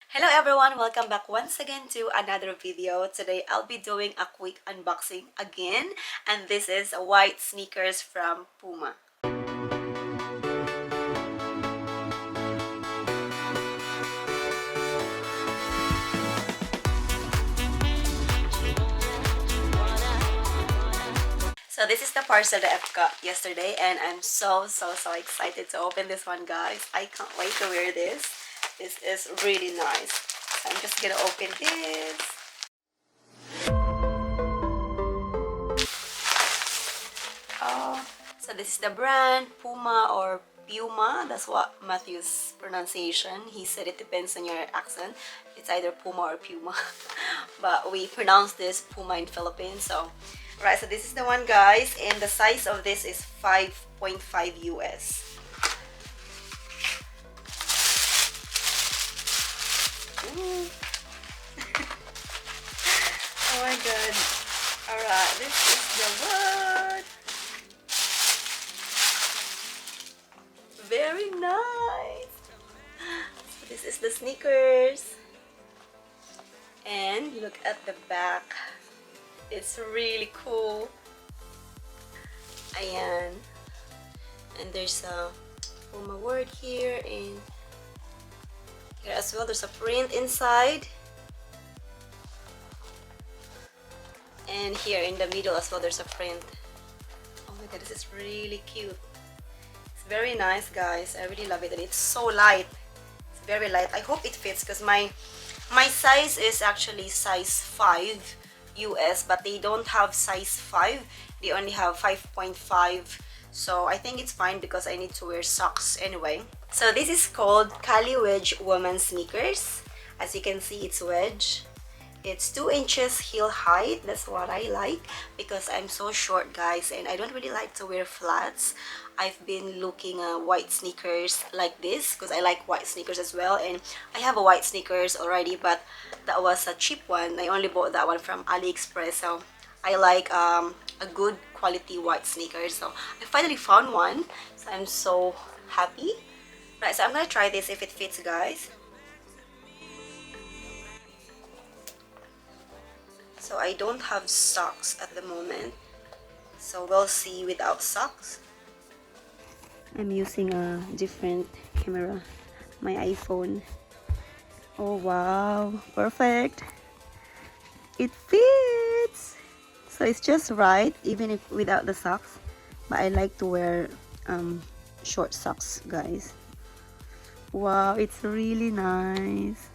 Hello everyone, welcome back once again to another video. Today I'll be doing a quick unboxing again, and this is white sneakers from Puma. So this is the parcel that I've got yesterday, and I'm so excited to open this one, guys. I can't wait to wear this. This is really nice. So I'm just gonna open this. Oh, so this is the brand Puma or Puma. That's what Matthew's pronunciation. He said it depends on your accent. It's either Puma or Puma, but we pronounce this Puma in Philippines. So, right. So this is the one, guys, and the size of this is 5.5 US. Ooh. Oh my god. Alright, this is the one. Very nice. So this is the sneakers. And look at the back. It's really cool. Ayan. And there's a Puma word here, and here as well there's a print inside. And here in the middle as well there's a print. Oh my god, this is really cute. It's very nice, guys. I really love it, and it's so light. It's very light. I hope it fits because my size is actually size 5 US, but they don't have size 5. They only have 5.5. So I think it's fine because I need to wear socks anyway. So this is called Cali Wedge women's sneakers. As you can see, it's wedge. It's 2 inches heel height. That's what I like because I'm so short, guys, and I don't really like to wear flats. I've been looking at white sneakers like this because I like white sneakers as well, and I have a white sneakers already, but that was a cheap one. I only bought that one from AliExpress, so I like a good quality white sneakers. So I finally found one, so I'm so happy. Right, so I'm gonna try this if it fits, guys. So I don't have socks at the moment, so we'll see without socks. I'm using a different camera, my iPhone. Oh wow, perfect. It fits. So it's just right, even if without the socks. But I like to wear short socks, guys. Wow, it's really nice.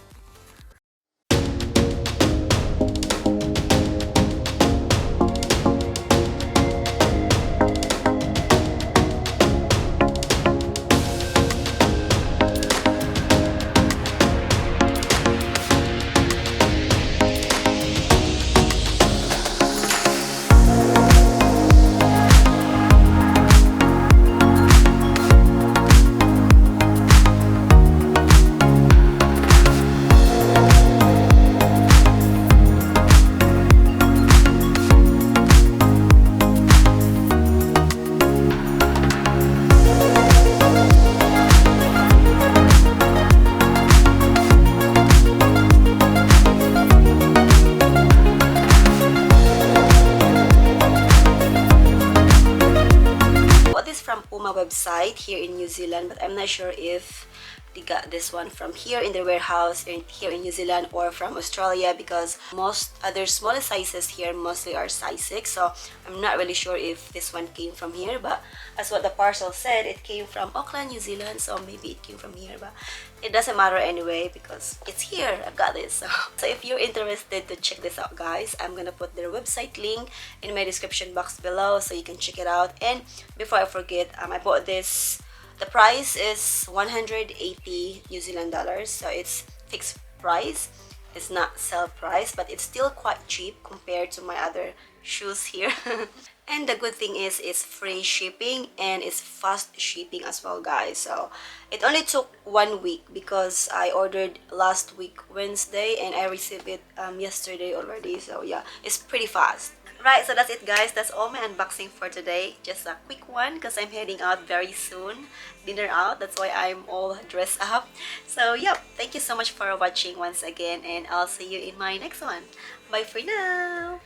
From Puma website here in New Zealand, but I'm not sure if they got this one from here in their warehouse here in New Zealand or from Australia, because most other smaller sizes here mostly are size 6, so I'm not really sure if this one came from here. But as what the parcel said, it came from Auckland, New Zealand, so maybe it came from here, but it doesn't matter anyway because it's here. I've got this. So if you're interested to check this out, guys, I'm gonna put their website link in my description box below so you can check it out. And before I forget, I bought this. The price is 180 New Zealand dollars, so it's fixed price. It's not sale price, but it's still quite cheap compared to my other shoes here. And the good thing is it's free shipping and it's fast shipping as well, guys. So it only took 1 week because I ordered last week Wednesday and I received it yesterday already. So yeah, it's pretty fast. Right, so that's it guys. That's all my unboxing for today. Just a quick one because I'm heading out very soon. Dinner out, that's why I'm all dressed up. So yep, thank you so much for watching once again, and I'll see you in my next one. Bye for now!